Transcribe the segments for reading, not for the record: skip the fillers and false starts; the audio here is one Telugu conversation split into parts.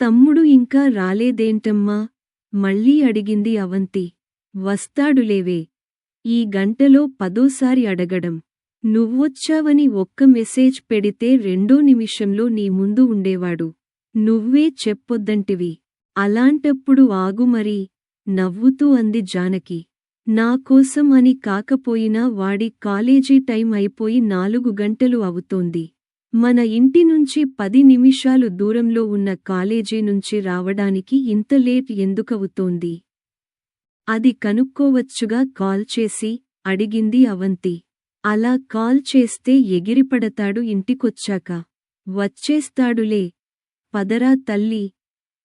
తమ్ముడు ఇంకా రాలేదేంటమ్మా? మళ్ళీ అడిగింది అవంతి. వస్తాడులేవే. ఈ గంటలో 10సారి అడగడం. నువ్వొచ్చావని ఒక్క మెసేజ్ పెడితే 2 నిమిషంలో నీ ముందు ఉండేవాడు. నువ్వే చెప్పొద్దంటివి. అలాంటప్పుడు ఆగు మరి, నవ్వుతూ అంది జానకి. నాకోసం అని కాకపోయినా వాడి కాలేజీ టైం అయిపోయి 4 గంటలు అవుతోంది. మన ఇంటి నుంచి 10 నిమిషాలు దూరంలో ఉన్న కాలేజీ నుంచి రావడానికి ఇంత లేట్ ఎందుకవుతోంది? అది కనుక్కోవచ్చుగా కాల్ చేసి, అడిగింది అవంతి. అలా కాల్ చేస్తే ఎగిరిపడతాడు ఇంటికొచ్చాక. వచ్చేస్తాడులే. పదరా తల్లీ.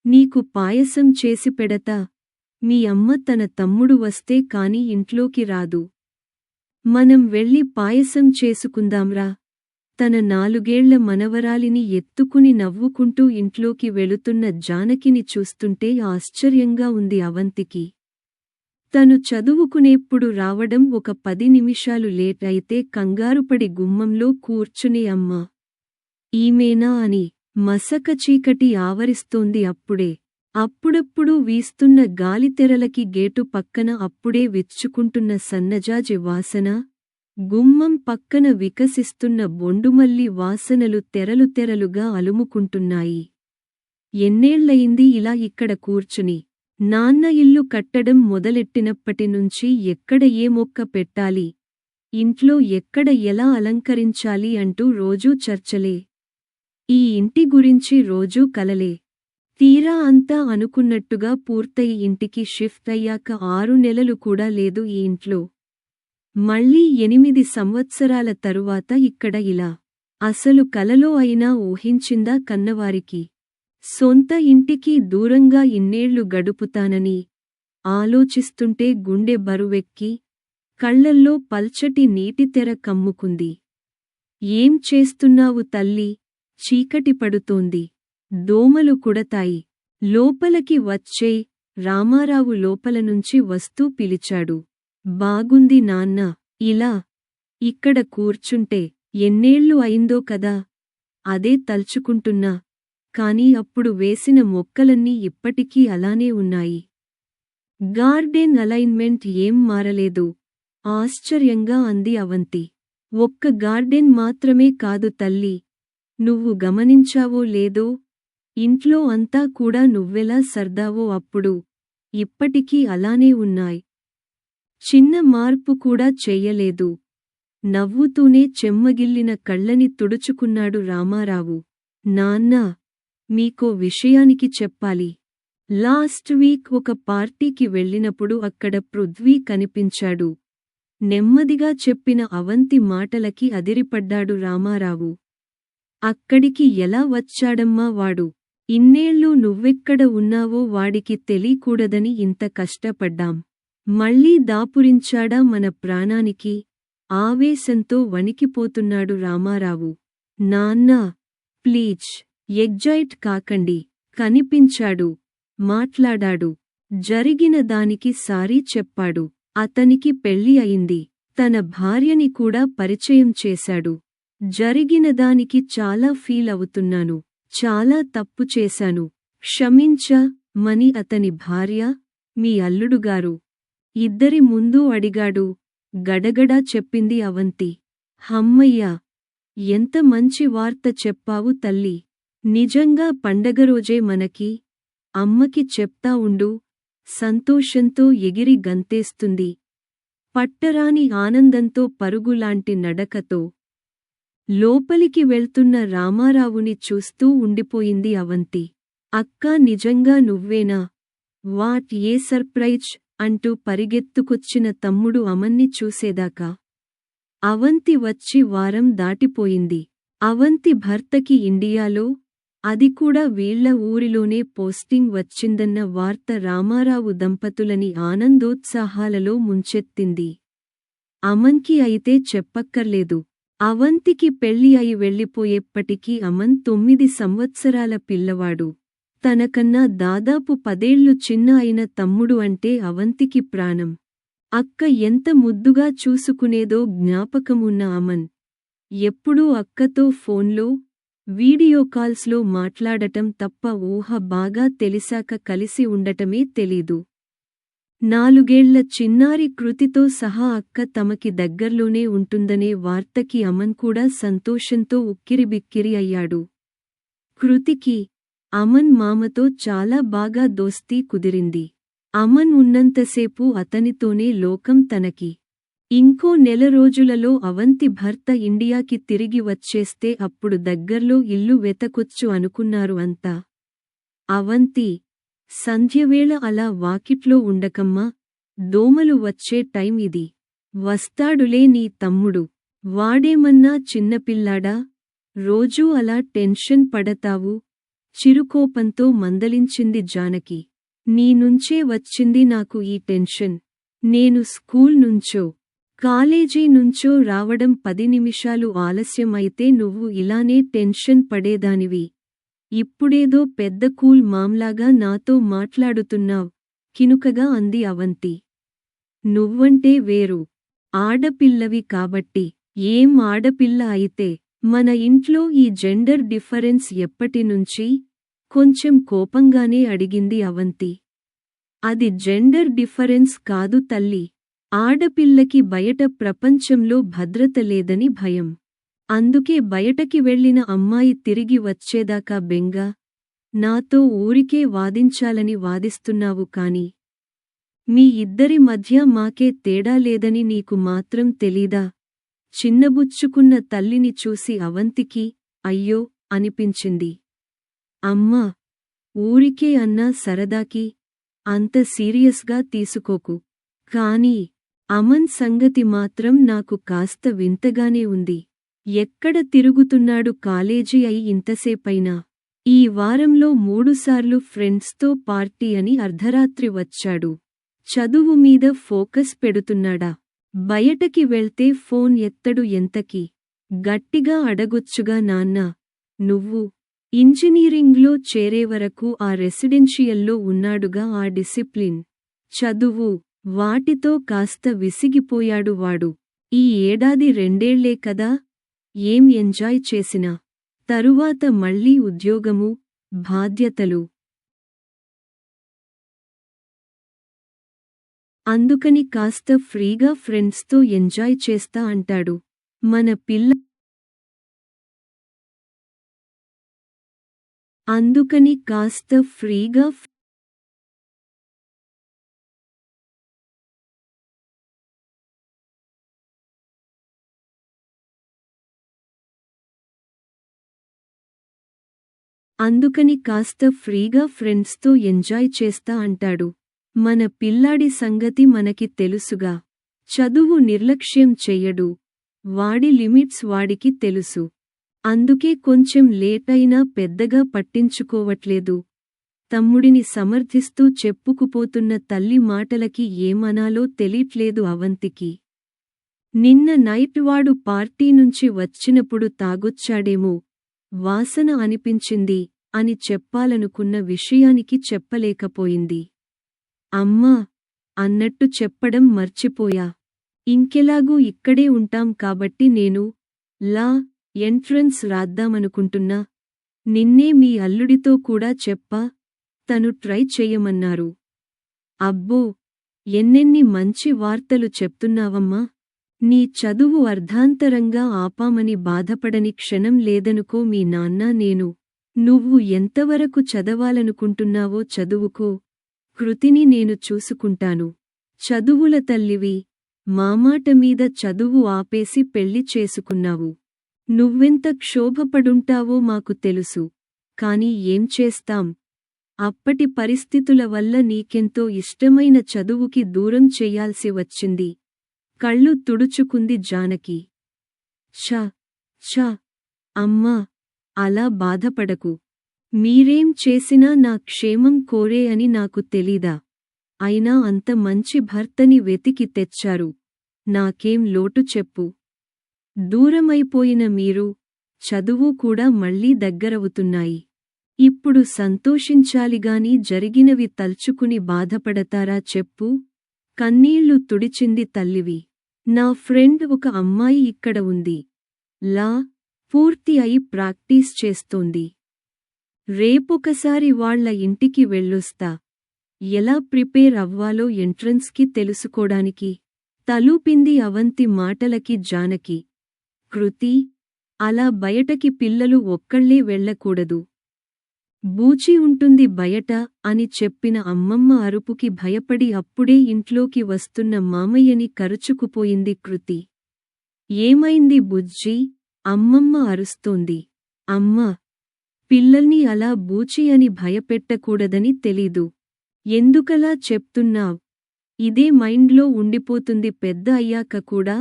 నీకు పాయసం చేసి పెడతా. మీ అమ్మ తన తమ్ముడు వస్తే కాని ఇంట్లోకి రాదు. మనం వెళ్ళి పాయసం చేసుకుందాంరా. తన 4 ఏళ్ల మనవరాలిని ఎత్తుకుని నవ్వుకుంటూ ఇంట్లోకి వెళుతున్న జానకిని చూస్తుంటే ఆశ్చర్యంగా ఉంది అవంతికి. తను చదువుకునేప్పుడు రావడం ఒక 10 నిమిషాలు లేట్ అయితే కంగారుపడి గుమ్మంలో కూర్చునే అమ్మా, ఈమెనా అని మసక చీకటి ఆవరిస్తోంది అప్పుడే. అప్పుడప్పుడు వీస్తున్న గాలితెరలకి గేటు పక్కన అప్పుడే విచ్చుకుంటున్న సన్నజాజి వాసన, గుమ్మం పక్కన వికసిస్తున్న బొండుమల్లి వాసనలు తెరలు తెరలుగా అలుముకుంటున్నాయి. ఎన్నేళ్లయింది ఇలా ఇక్కడ కూర్చుని? నాన్న ఇల్లు కట్టడం మొదలెట్టినప్పటినుంచి ఎక్కడ ఏ మొక్క పెట్టాలి, ఇంట్లో ఎక్కడ ఎలా అలంకరించాలి అంటూ రోజూ చర్చలే. ఈ ఇంటి గురించి రోజూ కలలే. తీరా అంతా అనుకున్నట్టుగా పూర్తయి ఇంటికి షిఫ్ట్ అయ్యాక 6 నెలలు కూడా లేదు ఈ ఇంట్లో. మళ్ళీ 8 సంవత్సరాల తరువాత ఇక్కడ ఇలా. అసలు కలలో అయినా ఊహించిందా కన్నవారికి? సొంత ఇంటికి దూరంగా ఇన్నేళ్లు గడుపుతానని ఆలోచిస్తుంటే గుండె బరువెక్కి, కళ్లల్లో పల్చటి నీటితెర కమ్ముకుంది. ఏం చేస్తున్నావు తల్లీ? చీకటి పడుతోంది. దోమలు కుడతాయి. లోపలకి వచ్చేయ్. రామారావు లోపలనుంచి వస్తూ పిలిచాడు. బాగుంది నాన్నా. ఇలా ఇక్కడ కూర్చుంటే ఎన్నేళ్లు అయిందో కదా. అదే తల్చుకుంటున్నా. కాని అప్పుడు వేసిన మొక్కలన్నీ ఇప్పటికీ అలానే ఉన్నాయి. గార్డెన్ అలైన్మెంట్ ఏం మారలేదు. ఆశ్చర్యంగా అంది అవంతి. ఒక్క గార్డెన్ మాత్రమే కాదు తల్లీ. నువ్వు గమనించావో లేదో, ఇంట్లో అంతా కూడా నువ్వెలా సర్దావో అప్పుడు, ఇప్పటికీ అలానే ఉన్నాయ్. చిన్న మార్పు కూడా చెయ్యలేదు. నవ్వుతూనే చెమ్మగిల్లిన కళ్ళని తుడుచుకున్నాడు రామారావు. నాన్నా, మీకో విషయానికి చెప్పాలి. లాస్ట్ వీక్ ఒక పార్టీకి వెళ్ళినప్పుడు అక్కడ పృథ్వీ కనిపించాడు. నెమ్మదిగా చెప్పిన అవంతి మాటలకి అదిరిపడ్డాడు రామారావు. అక్కడికి ఎలా వచ్చాడమ్మా వాడు? ఇన్నేళ్ళు నువ్వెక్కడ ఉన్నావో వాడికి తెలీకూడదని ఇంత కష్టపడ్డాం. మళ్ళీ దాపురించాడా మన ప్రాణానికి? ఆవేశంతో వణికిపోతున్నాడు రామారావు. నాన్నా, ప్లీజ్ ఎగ్జైట్ కాకండి. కనిపించాడు, మాట్లాడాడు, జరిగిన దానికి సారీ చెప్పాడు. అతనికి పెళ్లి అయింది. తన భార్యని కూడా పరిచయం చేశాడు. జరిగిన దానికి చాలా ఫీల్ అవుతున్నాను. చాలా తప్పు చేశాను. క్షమించమని అతని భార్య, మీ అల్లుడుగారు ఇద్దరి ముందు అడిగాడు. గడగడా చెప్పింది అవంతి. హమ్మయ్యా! ఎంత మంచి వార్త చెప్పావు తల్లీ. నిజంగా పండగరోజే మనకి. అమ్మకి చెప్తా ఉండు. సంతోషంతో ఎగిరి గంతేస్తుంది. పట్టరాని ఆనందంతో పరుగులాంటి నడకతో లోపలికి వెళ్తున్న రామారావుని చూస్తూ ఉండిపోయింది అవంతి. అక్కా, నిజంగా నువ్వేనా? వాట్ ఏ సర్ప్రైజ్ అంటూ పరిగెత్తుకొచ్చిన తమ్ముడు అమన్ని చూసేదాకా. అవంతి వచ్చి వారం దాటిపోయింది. అవంతి భర్తకి ఇండియాలో, అది కూడా వీళ్ల ఊరిలోనే పోస్టింగ్ వచ్చిందన్న వార్త రామారావు దంపతులని ఆనందోత్సాహాలలో ముంచెత్తింది. అమన్కి అయితే చెప్పక్కర్లేదు. అవంతికి పెళ్లి అయి వెళ్ళిపోయేప్పటికీ అమన్ 9 సంవత్సరాల పిల్లవాడు. తనకన్నా దాదాపు 10 ఏళ్లు చిన్న అయిన తమ్ముడు అంటే అవంతికి ప్రాణం. అక్క ఎంత ముద్దుగా చూసుకునేదో జ్ఞాపకమున్న అమన్ ఎప్పుడూ అక్కతో ఫోన్లో, వీడియో కాల్స్లో మాట్లాడటం తప్ప ఊహ బాగా తెలిసాక కలిసి ఉండటమే తెలీదు. 4 ఏళ్ల చిన్నారి కృతితో సహా అక్క తమకి దగ్గర్లోనే ఉంటుందనే వార్తకి అమన్ కూడా సంతోషంతో ఉక్కిరిబిక్కిరి అయ్యాడు. కృతికి అమన్ మామతో చాలా బాగా దోస్తీ కుదిరింది. అమన్ ఉన్నంతసేపు అతనితోనే లోకం తనకి. ఇంకో నెల రోజులలో అవంతి భర్త ఇండియాకి తిరిగి వచ్చేస్తే అప్పుడు దగ్గర్లో ఇల్లు వెతకొచ్చు అనుకున్నారు అంతా. అవంతి, సంధ్యవేళ అలా వాకిట్లో ఉండకమ్మా, దోమలు వచ్చే టైం ఇది. వస్తాడులే నీ తమ్ముడు. వాడేమన్నా చిన్నపిల్లాడా, రోజూ అలా టెన్షన్ పడతావు? చిరుకోపంతో మందలించింది జానకి. నీ నుంచే వచ్చింది నాకు ఈ టెన్షన్. నేను స్కూల్ నుంచో కాలేజీ నుంచో రావడం 10 నిమిషాలు ఆలస్యం అయితే నువ్వు ఇలానే టెన్షన్ పడేదానివి. ఇప్పుడేదో పెద్ద కూల్ మామ్లాగా నాతో మాట్లాడుతున్నావ్ కినుకగా అంది అవంతి. నువ్వంటే వేరు. ఆడపిల్లవి కాబట్టి. ఏం ఆడపిల్ల అయితే మన ఇంట్లో ఈ జెండర్ డిఫరెన్స్ ఎప్పటినుంచి? కొంచెం కోపంగానే అడిగింది అవంతి. అది జెండర్ డిఫరెన్స్ కాదు తల్లీ. ఆడపిల్లకి బయట ప్రపంచంలో భద్రత లేదని భయం. అందుకే బయటకి వెళ్ళిన అమ్మాయి తిరిగి వచ్చేదాకా బెంగ. నాతో ఊరికే వాదించాలని వాదిస్తున్నావు కాని మీ ఇద్దరి మధ్య మాకే తేడా లేదని నీకు మాత్రం తెలీదా? చిన్నబుచ్చుకున్న తల్లిని చూసి అవంతికి అయ్యో అనిపించింది. అమ్మా, ఊరికే అన్నా సరదాకి, అంత సీరియస్గా తీసుకోకు. కానీ అమన్ సంగతి మాత్రం నాకు కాస్త వింతగానే ఉంది. ఎక్కడ తిరుగుతున్నాడు కాలేజీ అయి ఇంతసేపైనా? ఈ వారంలో 3 సార్లు ఫ్రెండ్స్తో పార్టీ అని అర్ధరాత్రి వచ్చాడు. చదువు మీద ఫోకస్ పెడుతున్నాడా? బయటకి వెళ్తే ఫోన్ ఎత్తడు ఎంతకీ? గట్టిగా అడగొచ్చుగా నాన్నా. నువ్వు ఇంజనీరింగ్లో చేరేవరకు ఆ రెసిడెన్షియల్లో ఉన్నాడుగా ఆ డిసిప్లిన్, చదువు, వాటితో కాస్త విసిగిపోయాడు వాడు. ఈ ఏడాది 2 ఏళ్లే కదా, ఏం ఎంజాయ్ చేసినా? తరువాత మళ్ళీ ఉద్యోగము, బాధ్యతలు. అందుకని కాస్త ఫ్రీగా ఫ్రెండ్స్తో ఎంజాయ్ చేస్తా అంటాడు. మన పిల్ల అందుకని కాస్త ఫ్రీగా ఫ్రెండ్స్తో ఎంజాయ్ చేస్తా అంటాడు. మన పిల్లాడి సంగతి మనకి తెలుసుగా. చదువు నిర్లక్ష్యం చెయ్యడు. వాడి లిమిట్స్ వాడికి తెలుసు. అందుకే కొంచెం లేటైనా పెద్దగా పట్టించుకోవట్లేదు. తమ్ముడిని సమర్థిస్తూ చెప్పుకుపోతున్న తల్లి మాటలకి ఏమనాలో తెలీట్లేదు అవంతికి. నిన్న నైట్ వాడు పార్టీ నుంచి వచ్చినప్పుడు తాగొచ్చాడేమో, వాసన అనిపించింది అని చెప్పాలనుకున్న విషయానికి చెప్పలేకపోయింది. అమ్మా అన్నట్టు చెప్పడం మర్చిపోయా. ఇంకెలాగూ ఇక్కడే ఉంటాం కాబట్టి నేను లా ఎంట్రన్స్ రాద్దామనుకుంటున్నా. నిన్నే మీ అల్లుడితో కూడా చెప్పా, తను ట్రై చెయ్యమన్నారు. అబ్బో, ఎన్నెన్ని మంచి వార్తలు చెప్తున్నావమ్మా. నీ చదువు అర్ధాంతరంగా ఆపామని బాధపడని క్షణం లేదనుకో మీ నాన్న నేను. నువ్వు ఎంతవరకు చదవాలనుకుంటున్నావో చదువుకో, కృతిని నేను చూసుకుంటాను. చదువుల తల్లివి, మామాట మీద చదువు ఆపేసి పెళ్లి చేసుకున్నావు. నువ్వెంత క్షోభపడుంటావో మాకు తెలుసు. కాని ఏం చేస్తాం, అప్పటి పరిస్థితుల వల్ల నీకెంతో ఇష్టమైన చదువుకి దూరం చెయ్యాల్సి వచ్చింది. కళ్ళు తుడుచుకుంది జానకి. ఛ అమ్మా, అలా బాధపడకు. మీరేం చేసినా నా క్షేమం కోరే అని నాకు తెలీదా? అయినా అంత మంచి భర్తని వెతికి తెచ్చారు. నాకేం లోటు చెప్పు. దూరమైపోయిన మీరు, చదువు కూడా మళ్ళీ దగ్గరవుతున్నాయి. ఇప్పుడు సంతోషించాలిగాని జరిగినవి తల్చుకుని బాధపడతారా చెప్పు? కన్నీళ్లు తుడిచింది తల్లివి. నా ఫ్రెండ్ ఒక అమ్మాయి ఇక్కడ ఉంది. లా పూర్తి అయి ప్రాక్టీస్ చేస్తోంది. రేపొకసారి వాళ్ళ ఇంటికి వెళ్ళొస్తా. ఎలా ప్రిపేర్ అవ్వాలో ఎంట్రన్స్కి తెలుసుకోడానికి. తలూపింది అవంతి మాటలకి జానకి. కృతి, అలా బయటకి పిల్లలు ఒక్కళ్ళే వెళ్ళకూడదు. బూచి ఉంటుంది బయట అని చెప్పిన అమ్మమ్మ అరుపుకి భయపడి అప్పుడే ఇంట్లోకి వస్తున్న మామయ్యని కరుచుకుపోయింది కృతి. ఏమైంది బుజ్జీ? అమ్మమ్మ అరుస్తోంది. అమ్మా! పిల్లల్ని అలా బూచి అని భయపెట్టకూడదని తెలీదు. ఎందుకలా చెప్తున్నావ్? ఇదే మైండ్లో ఉండిపోతుంది పెద్ద అయ్యాక కూడా.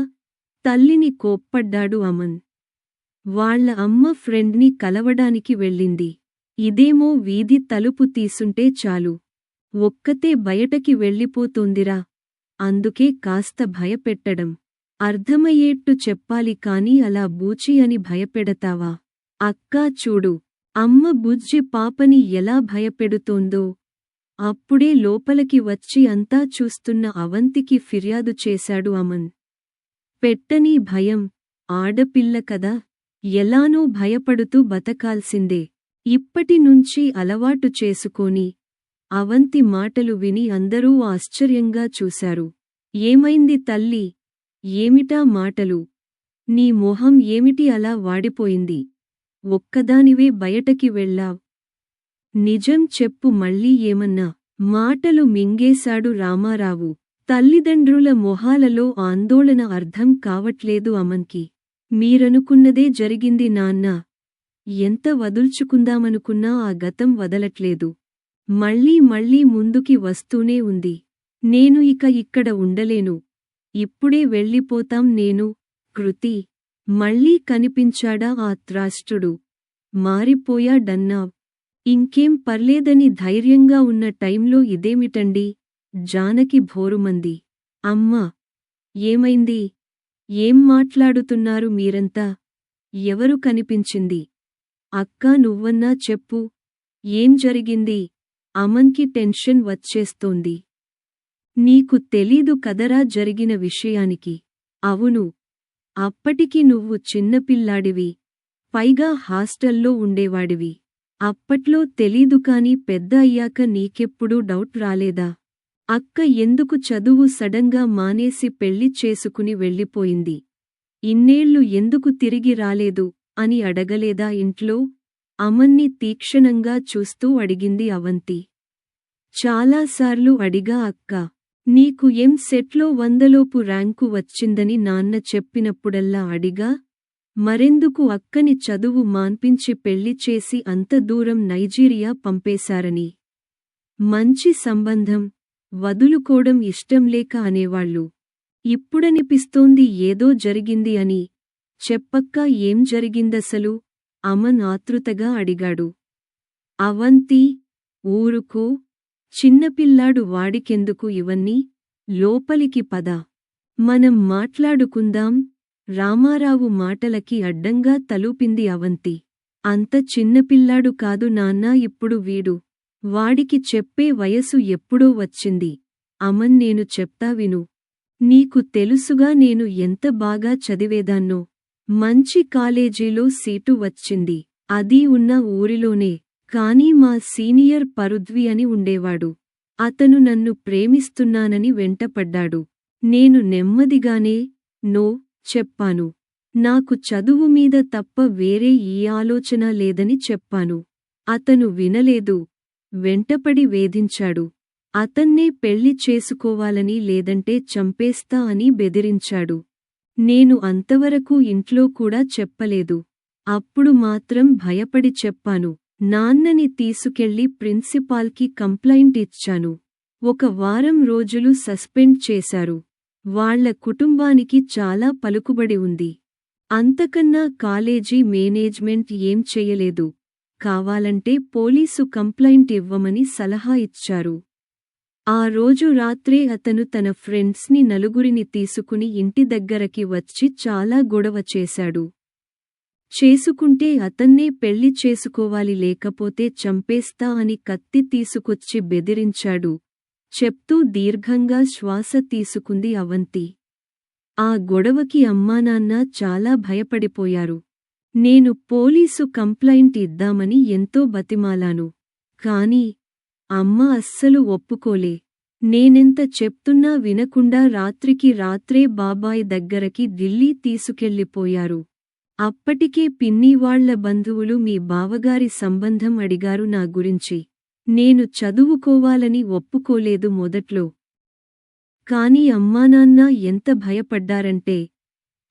తల్లిని కోప్పడ్డాడు అమన్. వాళ్ళ అమ్మ ఫ్రెండ్ని కలవడానికి వెళ్ళింది. ఇదేమో వీధి తలుపు తీసుంటే చాలు. ఒక్కతే బయటకి వెళ్ళిపోతోందిరా. అందుకే కాస్త భయపెట్టడం. అర్థమయ్యేట్టు చెప్పాలి కాని అలా బూచి అని భయపెడతావా? అక్కా చూడు, అమ్మ బుజ్జి పాపని ఎలా భయపెడుతోందో. అప్పుడే లోపలికి వచ్చి అంతా చూస్తున్న అవంతికి ఫిర్యాదు చేశాడు అమన్. పెట్టనీ భయం, ఆడపిల్ల కదా, ఎలానో భయపడుతూ బతకాల్సిందే. ఇప్పటినుంచి అలవాటు చేసుకోని. అవంతి మాటలు విని అందరూ ఆశ్చర్యంగా చూశారు. ఏమైంది తల్లీ? ఏమిటా మాటలు? నీ మొహం ఏమిటి అలా వాడిపోయింది? ఒక్కదానివే బయటకి వెళ్ళావ్? నిజం చెప్పు మళ్ళీ ఏమన్నా? మాటలు మింగేశాడు రామారావు. తల్లిదండ్రుల మొహాలలో ఆందోళన అర్థం కావట్లేదు అమన్కి. మీరనుకున్నదే జరిగింది నాన్నా. ఎంత వదుల్చుకుందామనుకున్నా ఆ గతం వదలట్లేదు. మళ్ళీ ముందుకి వస్తూనే ఉంది. నేను ఇక ఇక్కడ ఉండలేను. ఇప్పుడే వెళ్ళిపోతాం నేను. కృతి, మళ్ళీ కనిపించాడా ఆ త్రాష్ట్రుడు? మారిపోయాడన్నావ్. ఇంకేం పర్లేదని ధైర్యంగా ఉన్న టైంలో ఇదేమిటండి? జానకి భోరుమంది. అమ్మా! ఏమైంది? ఏం మాట్లాడుతున్నారు మీరంతా? ఎవరు కనిపించింది? అక్కా నువ్వన్నా చెప్పు. ఏం జరిగింది? అమన్కి టెన్షన్ వచ్చేస్తోంది. నీకు తెలీదు కదరా జరిగిన విషయానికి. అవును. అప్పటికి నువ్వు చిన్నపిల్లాడివి. పైగా హాస్టల్లో ఉండేవాడివి. అప్పట్లో తెలీదు కాని పెద్ద అయ్యాక నీకెప్పుడూ డౌట్ రాలేదా? అక్క ఎందుకు చదువు సడన్గా మానేసి పెళ్లి చేసుకుని వెళ్ళిపోయింది? ఇన్నేళ్లు ఎందుకు తిరిగి రాలేదు అని అడగలేదా ఇంట్లో? అమన్ని తీక్షణంగా చూస్తూ అడిగింది అవంతి. చాలాసార్లు అడిగా అక్కా. నీకు ఎంసెట్లో 100లోపు ర్యాంకు వచ్చిందని నాన్న చెప్పినప్పుడల్లా అడిగా. మరెందుకు అక్కని చదువు మాన్పించి పెళ్లి చేసి అంత దూరం నైజీరియా పంపేశారని? మంచి సంబంధం, వదులుకోవడం ఇష్టంలేక అనేవాళ్ళు. ఇప్పుడనిపిస్తోంది ఏదో జరిగింది అని. చెప్పక్కా ఏం జరిగిందసలు? అమన్ ఆతృతగా అడిగాడు. అవంతి, ఊరుకో. చిన్నపిల్లాడు వాడికెందుకు ఇవన్నీ? లోపలికి పద. మనం మాట్లాడుకుందాం. రామారావు మాటలకి అడ్డంగా తలూపింది అవంతి. అంత చిన్నపిల్లాడు కాదు నాన్నా ఇప్పుడు వీడు. వాడికి చెప్పే వయసు ఎప్పుడో వచ్చింది. అమన్ నేను చెప్తా విను. నీకు తెలుసుగా నేను ఎంత బాగా చదివేదాన్నో. మంచి కాలేజీలో సీటు వచ్చింది. అదీ ఉన్న ఊరిలోనే. కానీ మా సీనియర్ పరుధ్వి అని ఉండేవాడు. అతను నన్ను ప్రేమిస్తున్నానని వెంటపడ్డాడు. నేను నెమ్మదిగానే నో చెప్పాను. నాకు చదువు మీద తప్ప వేరే ఏ ఆలోచన లేదని చెప్పాను. అతను వినలేదు. వెంటపడి వేధించాడు. అతన్నే పెళ్లి చేసుకోవాలని లేదంటే చంపేస్తా అని బెదిరించాడు. నేను అంతవరకు ఇంట్లో కూడా చెప్పలేదు. అప్పుడు మాత్రం భయపడి చెప్పాను. నాన్నని తీసుకెళ్లి ప్రిన్సిపాల్కి కంప్లైంట్ ఇచ్చాను. 1 వారం రోజులు సస్పెండ్ చేశారు. వాళ్ళ కుటుంబానికి చాలా పలుకుబడి ఉంది. అంతకన్నా కాలేజీ మేనేజ్మెంట్ ఏం చెయ్యలేదు. కావాలంటే పోలీసు కంప్లైంట్ ఇవ్వమని సలహా ఇచ్చారు. ఆ రోజు రాత్రే అతను తన ఫ్రెండ్స్ని నలుగురిని తీసుకుని ఇంటి దగ్గరకి వచ్చి చాలా గొడవ చేశాడు. చేసుకుంటే అతన్నే పెళ్లి చేసుకోవాలి లేకపోతే చంపేస్తా అని కత్తి తీసుకొచ్చి బెదిరించాడు. చెప్తూ దీర్ఘంగా శ్వాస తీసుకుంది అవంతి. ఆ గొడవకి అమ్మానాన్న చాలా భయపడిపోయారు. నేను పోలీసు కంప్లైంట్ ఇద్దామని ఎంతో బతిమాలాను. కాని అమ్మ అస్సలు ఒప్పుకోలే. నేనెంత చెప్తున్నా వినకుండా రాత్రికి రాత్రే బాబాయ్ దగ్గరకి ఢిల్లీ తీసుకెళ్ళిపోయారు. అప్పటికే పిన్ని వాళ్ల బంధువులు మీ బావగారి సంబంధం అడిగారు నా గురించి. నేను చదువుకోవాలని ఒప్పుకోలేదు మొదట్లో. కాని అమ్మానాన్న ఎంత భయపడ్డారంటే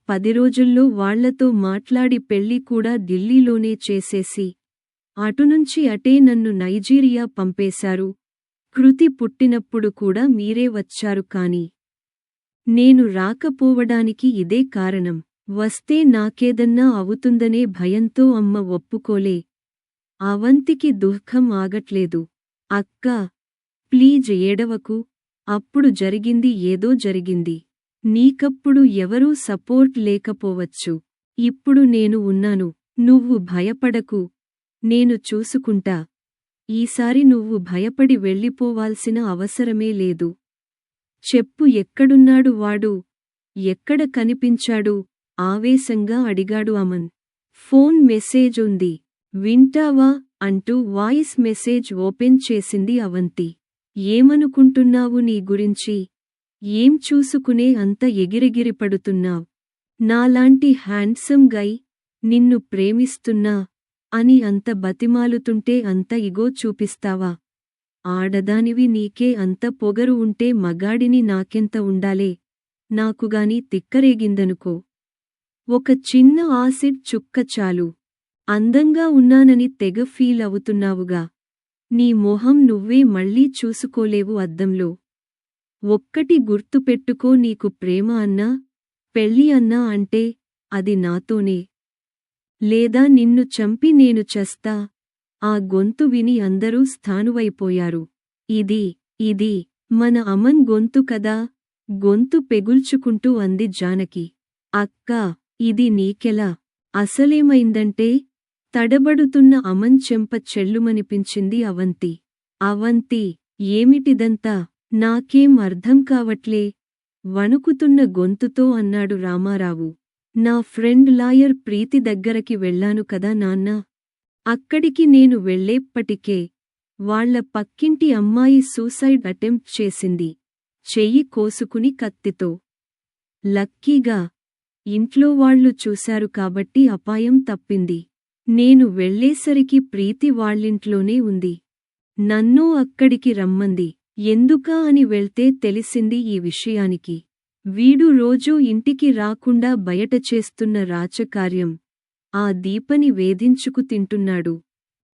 10 రోజుల్లో వాళ్లతో మాట్లాడి పెళ్లి కూడా ఢిల్లీలోనే చేసేసి అటునుంచి అటే నన్ను నైజీరియా పంపేశారు. కృతి పుట్టినప్పుడు కూడా మీరే వచ్చారు కాని నేను రాకపోవడానికి ఇదే కారణం. వస్తే నాకేదన్నా అవుతుందనే భయంతో అమ్మ ఒప్పుకోలే. అవంతికి దుఃఖం ఆగట్లేదు. అక్కా, ప్లీజ్ ఏడవకు. అప్పుడు జరిగింది ఏదో జరిగింది. నీకప్పుడు ఎవరూ సపోర్ట్ లేకపోవచ్చు. ఇప్పుడు నేను ఉన్నాను. నువ్వు భయపడకు. నేను చూసుకుంటా. ఈసారి నువ్వు భయపడి వెళ్ళిపోవాల్సిన అవసరమే లేదు. చెప్పు, ఎక్కడున్నాడు వాడు? ఎక్కడ కనిపించాడు? ఆవేశంగా అడిగాడు అమన్. ఫోన్ మెసేజ్ ఉంది. వింటావా అంటూ వాయిస్ మెసేజ్ ఓపెన్ చేసింది అవంతి. ఏమనుకుంటున్నావు నీ గురించి? ఏం చూసుకునే అంత ఎగిరెగిరిపడుతున్నావ్? నాలాంటి హ్యాండ్సమ్ గై నిన్ను ప్రేమిస్తున్నా అని అంత బతిమాలుతుంటే అంత ఇగో చూపిస్తావా? ఆడదానివి నీకే అంత పొగరు ఉంటే మగాడిని నాకెంత ఉండాలే? నాకుగాని తిక్కరేగిందనుకో. ఒక చిన్న ఆసిడ్ చుక్క చాలు. అందంగా ఉన్నానని తెగ ఫీల్ అవుతున్నావుగా. నీ మొహం నువ్వే మళ్ళీ చూసుకోలేవు అద్దంలో. ఒక్కటి గుర్తుపెట్టుకో, నీకు ప్రేమ అన్నా పెళ్ళి అన్నా అంటే అది నాతోనే. లేదా నిన్ను చంపి నేను చస్తా. ఆ గొంతు విని అందరూ స్థానువైపోయారు. ఇది మన అమన్ గొంతు కదా. గొంతు పెగుల్చుకుంటూ అంది జానకి. అక్కా, ఇది నీకెలా? అసలేమైందంటే? తడబడుతున్న అమన్ చెంప చెల్లుమనిపించింది అవంతి. అవంతి, ఏమిటిదంతా? నాకేం అర్థం కావట్లే వణుకుతున్న గొంతుతో అన్నాడు రామారావు. నా ఫ్రెండ్ లాయర్ ప్రీతి దగ్గరకి వెళ్ళాను కదా నాన్నా. అక్కడికి నేను వెళ్ళేప్పటికే వాళ్ల పక్కింటి అమ్మాయి సూసైడ్ అటెంప్ట్ చేసింది. చెయ్యి కోసుకుని కత్తితో. లక్కీగా ఇంట్లో వాళ్లు చూశారు కాబట్టి అపాయం తప్పింది. నేను వెళ్ళేసరికి ప్రీతి వాళ్ళింట్లోనే ఉంది. నన్నూ అక్కడికి రమ్మంది. ఎందుకా అని వెళ్తే తెలిసింది ఈ విషయానికి. వీడు రోజూ ఇంటికి రాకుండా బయట చేస్తున్న రాచకార్యం. ఆ దీపని వేధించుకు తింటున్నాడు.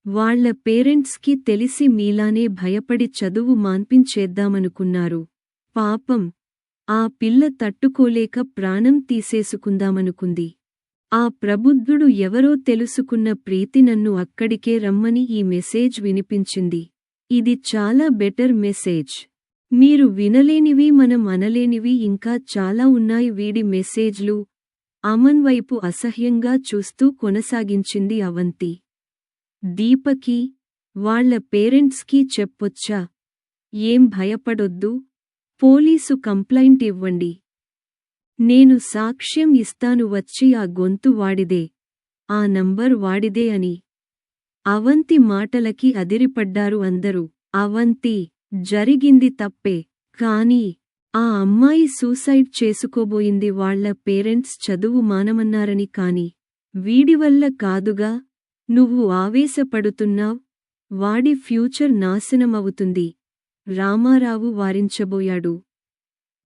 వాళ్ల పేరెంట్స్కి తెలిసి మీలానే భయపడి చదువు మాన్పించేద్దామనుకున్నారు. పాపం, ఆ పిల్ల తట్టుకోలేక ప్రాణం తీసేసుకుందామనుకుంది. ఆ ప్రబుద్ధుడు ఎవరో తెలుసుకున్న ప్రీతి నన్ను అక్కడికే రమ్మని ఈ మెసేజ్ వినిపించింది. ఇది చాలా బెటర్ మెసేజ్. మీరు వినలేనివి మనం అనలేనివి ఇంకా చాలా ఉన్నాయి వీడి మెసేజ్లు. అమన్ వైపు అసహ్యంగా చూస్తూ కొనసాగించింది అవంతి. దీపకి, వాళ్ల పేరెంట్స్కి చెప్పొచ్చా? ఏం భయపడొద్దు. పోలీసు కంప్లైంట్ ఇవ్వండి. నేను సాక్ష్యం ఇస్తాను వచ్చి ఆ గొంతు వాడిదే, ఆ నంబర్ వాడిదే అని. అవంతి మాటలకి అదిరిపడ్డారు అందరూ. అవంతి, జరిగింది తప్పే. కానీ ఆ అమ్మాయి సూసైడ్ చేసుకోబోయింది వాళ్ల పేరెంట్స్ చదువు మానమన్నారని. కాని వీడివల్ల కాదుగా. నువ్వు ఆవేశపడుతున్నావ్. వాడి ఫ్యూచర్ నాశనమవుతుంది. రామారావు వారించబోయాడు.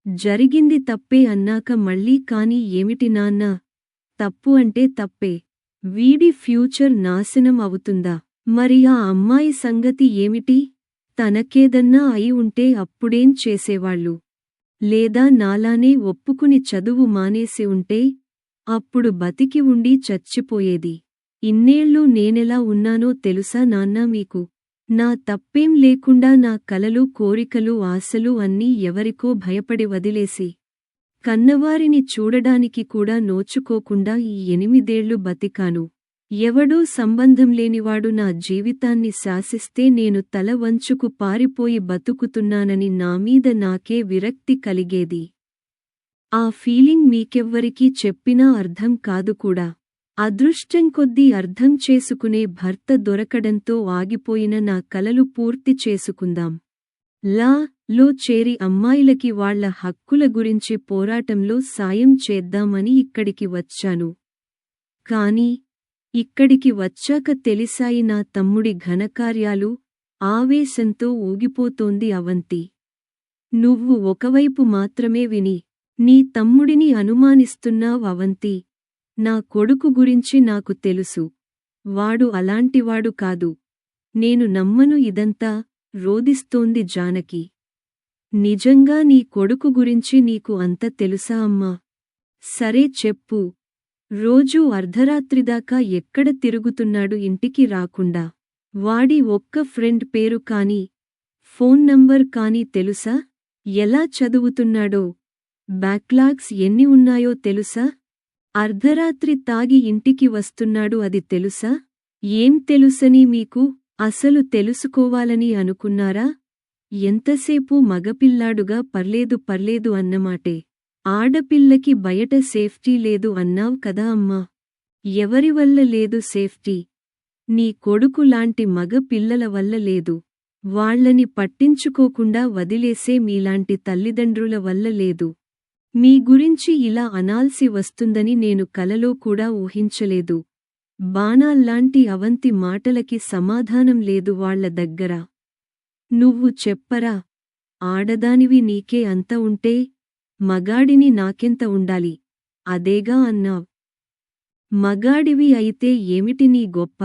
జరిగింది తప్పే అన్నాక మళ్ళీ కానీ ఏమిటి నాన్నా? తప్పు అంటే తప్పే. వీడి ఫ్యూచర్ నాశనం అవుతుందా? మరి ఆ అమ్మాయి సంగతి ఏమిటి? తనకేదన్నా అయి ఉంటే అప్పుడేం చేసేవాళ్ళు? లేదా నాలానే ఒప్పుకుని చదువు మానేసి ఉంటే అప్పుడు బతికి ఉండి చచ్చిపోయేది. ఇన్నేళ్ళు నేనెలా ఉన్నానో తెలుసా నాన్నా మీకు? నా తప్పేం లేకుండా నా కలలు కోరికలు ఆశలు అన్నీ ఎవరికో భయపడి వదిలేసి కన్నవారిని చూడడానికి కూడా నోచుకోకుండా ఈ 8 బతికాను. ఎవడో సంబంధంలేనివాడు నా జీవితాన్ని శాసిస్తే నేను తల వంచుకు పారిపోయి బతుకుతున్నానని నామీద నాకే విరక్తి కలిగేది. ఆ ఫీలింగ్ మీకెవ్వరికీ చెప్పినా అర్థం కాదు కూడా. అదృష్టం కొద్దీ అర్థం చేసుకునే భర్త దొరకడంతో ఆగిపోయిన నా కలలు పూర్తి చేసుకుందాం. లో చేరి అమ్మాయిలకి వాళ్ళ హక్కుల గురించి పోరాటంలో సాయం చేద్దామని ఇక్కడికి వచ్చాను. కాని ఇక్కడికి వచ్చాక తెలిసాయి నా తమ్ముడి ఘనకార్యాలు. ఆవేశంతో ఊగిపోతోంది అవంతి. నువ్వు ఒకవైపు మాత్రమే విని నీ తమ్ముడిని అనుమానిస్తున్నావ్ అవంతి. నా కొడుకు గురించి నాకు తెలుసు. వాడు అలాంటివాడు కాదు. నేను నమ్మను ఇదంతా, రోదిస్తోంది జానకి. నిజంగా నీ కొడుకు గురించి నీకు అంత తెలుసా అమ్మా? సరే చెప్పు. రోజూ అర్ధరాత్రిదాకా ఎక్కడ తిరుగుతున్నాడు ఇంటికి రాకుండా? వాడి ఒక్క ఫ్రెండ్ పేరు కాని, ఫోన్ నంబర్ కాని తెలుసా? ఎలా చదువుతున్నాడో, బ్యాక్లాగ్స్ ఎన్ని ఉన్నాయో తెలుసా? అర్ధరాత్రి తాగి ఇంటికి వస్తున్నాడు అది తెలుసా? ఏం తెలుసని మీకు? అసలు తెలుసుకోవాలని అనుకున్నారా? ఎంతసేపు మగపిల్లాడుగా పర్లేదు అన్నమాటే. ఆడపిల్లకి బయట సేఫ్టీ లేదు అన్నావ్ కదా అమ్మా. ఎవరివల్ల లేదు సేఫ్టీ? నీ కొడుకు లాంటి మగ పిల్లల వల్ల లేదు. వాళ్ళని పట్టించుకోకుండా వదిలేసే మీలాంటి తల్లిదండ్రుల వల్ల లేదు. మీ గురించి ఇలా అనాల్సి వస్తుందని నేను కలలో కూడా ఊహించలేదు. బాణాల్లాంటి అవంతి మాటలకి సమాధానం లేదు వాళ్ళ దగ్గర. నువ్వు చెప్పరా? ఆడదానివి నీకే అంత ఉంటే మగాడిని నాకెంత ఉండాలి? అదేగా అన్నావ్. మగాడివి అయితే ఏమిటి నీ గొప్ప?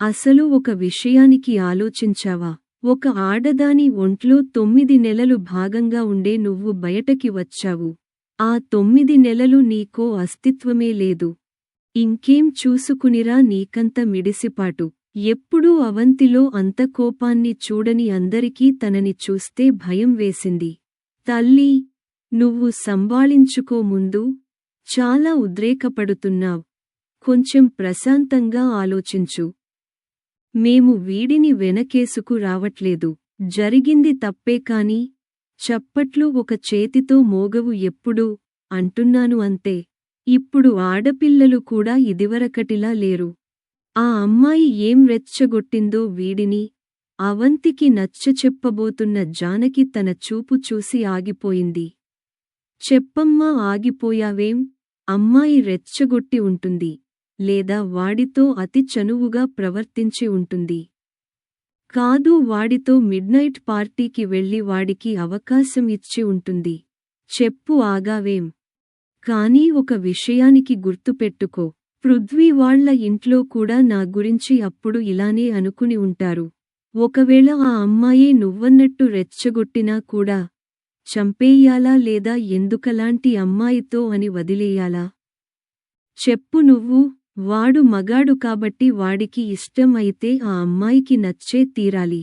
అసలు ఒక విషయానికి ఆలోచించావా? ఒక ఆడదాని ఒంట్లో 9 నెలలు భాగంగా ఉండే నువ్వు బయటకి వచ్చావు. ఆ 9 నెలలు నీకో అస్తిత్వమే లేదు. ఇంకేం చూసుకునిరా నీకంత మిడిసిపాటు? ఎప్పుడూ అవంతిలో అంత కోపాన్ని చూడని అందరికీ తనని చూస్తే భయం వేసింది. తల్లీ, నువ్వు సంభాళించుకో ముందు. చాలా ఉద్రేకపడుతున్నావ్. కొంచెం ప్రశాంతంగా ఆలోచించు. మేము వీడిని వెనకేసుకు రావట్లేదు. జరిగింది తప్పే కాని చప్పట్లు ఒక చేతితో మోగవు ఎప్పుడూ అంటున్నాను అంతే. ఇప్పుడు ఆడపిల్లలు కూడా ఇదివరకటిలా లేరు. ఆ అమ్మాయి ఏం రెచ్చగొట్టిందో వీడిని? అవంతికి నచ్చచెప్పబోతున్న జానకి తన చూపు చూసి ఆగిపోయింది. చెప్పమ్మా ఆగిపోయావేం? అమ్మాయి రెచ్చగొట్టి ఉంటుంది. లేదా వాడితో అతి చనువుగా ప్రవర్తించి ఉంటుంది. కాదు, వాడితో మిడ్నైట్ పార్టీకి వెళ్ళి వాడికి అవకాశం ఇచ్చి ఉంటుంది. చెప్పు ఆగావేం? కానీ ఒక విషయానికి గుర్తుపెట్టుకో. పృథ్వీ వాళ్ళ ఇంట్లో కూడా నా గురించి అప్పుడు ఇలానే అనుకుని ఉంటారు. ఒకవేళ ఆ అమ్మాయే నువ్వన్నట్టు రెచ్చగొట్టినా కూడా చంపేయాలా లేదా ఎందుకలాంటి అమ్మాయితో అని వదిలేయాలా? చెప్పు నువ్వు. వాడు మగాడు కాబట్టి వాడికి ఇష్టం అయితే ఆ అమ్మాయికి నచ్చే తీరాలి.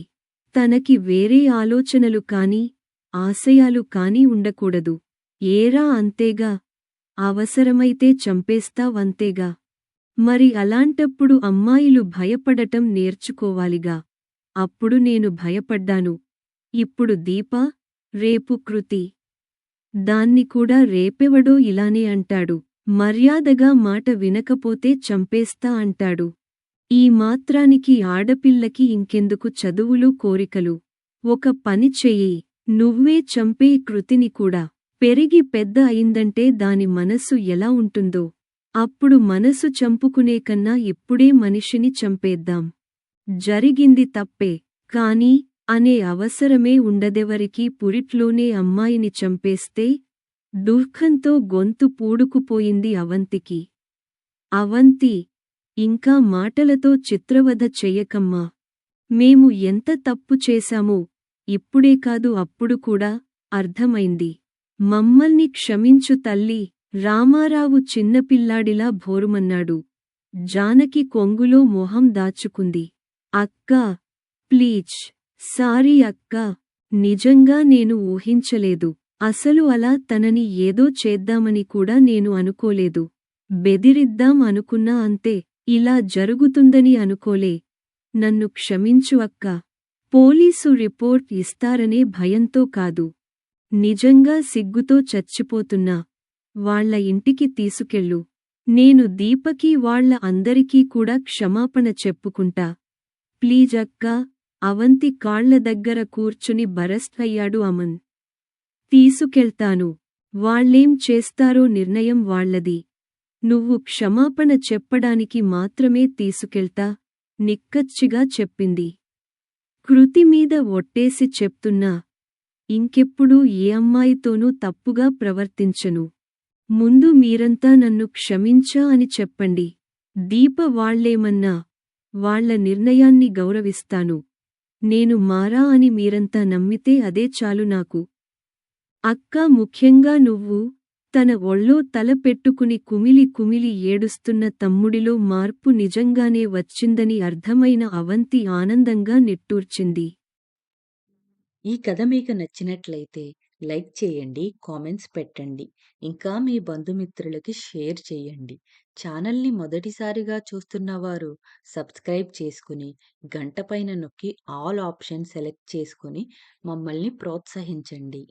తనకి వేరే ఆలోచనలు కాని, ఆశయాలు కాని ఉండకూడదు. ఏరా అంతేగా? అవసరమైతే చంపేస్తావంతేగా? మరి అలాంటప్పుడు అమ్మాయిలు భయపడటం నేర్చుకోవాలిగా. అప్పుడు నేను భయపడ్డాను. ఇప్పుడు దీప, రేపు కృతి. దాన్ని కూడా రేపెవడో ఇలానే అంటాడు. మర్యాదగా మాట వినకపోతే చంపేస్తా అంటాడు. ఈ మాత్రానికి ఆడపిల్లకి ఇంకెందుకు చదువులు కోరికలు? ఒక పని చెయ్యి. నువ్వే చంపే కృతిని కూడా. పెరిగి పెద్ద అయిందంటే దాని మనసు ఎలా ఉంటుందో. అప్పుడు మనసు చంపుకునే కన్నా ఇప్పుడే మనిషిని చంపేద్దాం. జరిగింది తప్పే కాని అనే అవసరమే ఉండదెవరికీ. పురిట్లోనే అమ్మాయిని చంపేస్తే దుఃఖంతో గొంతు పూడుకుపోయింది అవంతికి. అవంతి, ఇంకా మాటలతో చిత్రవధ చెయ్యకమ్మా. మేము ఎంత తప్పు చేశామో ఇప్పుడే కాదు అప్పుడు కూడా అర్థమైంది. మమ్మల్ని క్షమించు తల్లీ. రామారావు చిన్నపిల్లాడిలా భోరుమన్నాడు. జానకి కొంగులో మొహం దాచుకుంది. అక్కా, ప్లీజ్. సారీ అక్కా. నిజంగా నేను ఊహించలేదు. అసలు అలా తనని ఏదో చేద్దామని కూడా నేను అనుకోలేదు. బెదిరిద్దాం అనుకున్నా అంతే. ఇలా జరుగుతుందని అనుకోలే. నన్ను క్షమించు అక్కా. పోలీసు రిపోర్ట్ ఇస్తారనే భయంతో కాదు. నిజంగా సిగ్గుతో చచ్చిపోతున్నా. వాళ్ళ ఇంటికి తీసుకెళ్ళు. నేను దీపకి వాళ్ళ అందరికీ కూడా క్షమాపణ చెప్పుకుంటా. ప్లీజ్ అక్కా, అవంతి కాళ్ల దగ్గర కూర్చుని బరస్ట్ అయ్యాడు అమన్. తీసుకెళ్తాను. వాళ్ళేం చేస్తారో నిర్ణయం వాళ్ళది. నువ్వు క్షమాపణ చెప్పడానికి మాత్రమే తీసుకెళ్తా, నిక్కచ్చిగా చెప్పింది. కృతి మీద ఒట్టేసి చెప్తున్నా. ఇంకెప్పుడూ ఏ అమ్మాయితోనూ తప్పుగా ప్రవర్తించను. ముందు మీరంతా నన్ను క్షమించా అని చెప్పండి. దీప వాళ్ళేమన్నా వాళ్ళ నిర్ణయాన్ని గౌరవిస్తాను. నేను మారా అని మీరంతా నమ్మితే అదే చాలు నాకు. అక్కా, ముఖ్యంగా నువ్వు. తన ఒళ్ళో తల పెట్టుకుని కుమిలి కుమిలి ఏడుస్తున్న తమ్ముడిలో మార్పు నిజంగానే వచ్చిందని అర్థమైన అవంతి ఆనందంగా నిట్టూర్చింది. ఈ కథ మీకు నచ్చినట్లయితే లైక్ చేయండి, కామెంట్స్ పెట్టండి. ఇంకా మీ బంధుమిత్రులకి షేర్ చేయండి. ఛానల్‌ని మొదటిసారిగా చూస్తున్నవారు సబ్స్క్రైబ్ చేసుకుని, గంట పైన నొక్కి ఆల్ ఆప్షన్ సెలెక్ట్ చేసుకొని మమ్మల్ని ప్రోత్సహించండి.